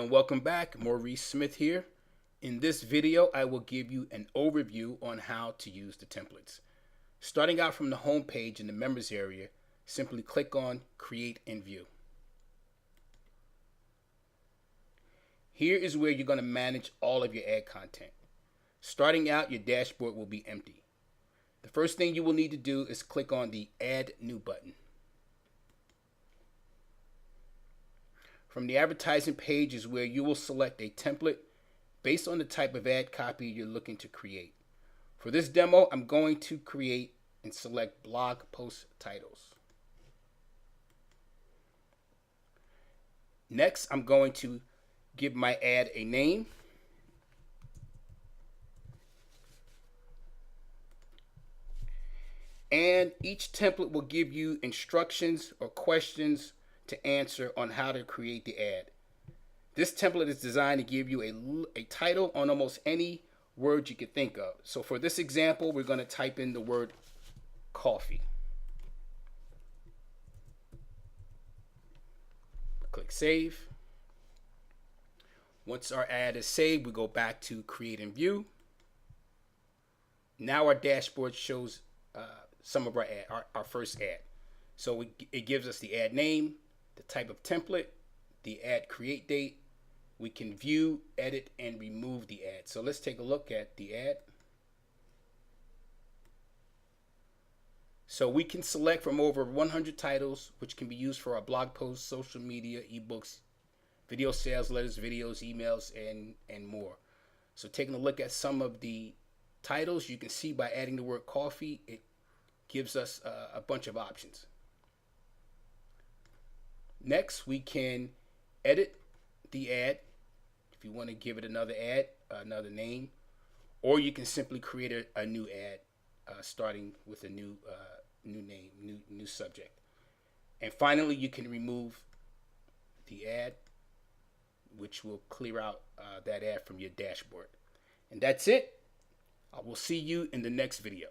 and welcome back. Maurice Smith here. In this video, I will give you an overview on how to use the templates. Starting out from the home page in the members area, simply click on Create and View. Here is where you're going to manage all of your ad content. Starting out, your dashboard will be empty. The first thing you will need to do is click on the Add New button. From the advertising page is where you will select a template based on the type of ad copy you're looking to create. For this demo, I'm going to create and select blog post titles. Next, I'm going to give my ad a name. And each template will give you instructions or questions to answer on how to create the ad. This template is designed to give you a title on almost any word you could think of. So for this example, we're going to type in the word coffee. Click Save. Once our ad is saved, we go back to Create and View. Now our dashboard shows some of our ad, our first ad. So it gives us the ad name, the type of template, the ad create date. We can view, edit, and remove the ad. So let's take a look at the ad. So we can select from over 100 titles, which can be used for our blog posts, social media, ebooks, video sales letters, videos, emails, and more. So taking a look at some of the titles, you can see by adding the word coffee, it gives us a bunch of options. Next, we can edit the ad if you want to give it another ad, another name, or you can simply create a new ad starting with a new name, new subject. And finally, you can remove the ad, which will clear out that ad from your dashboard. And that's it. I will see you in the next video.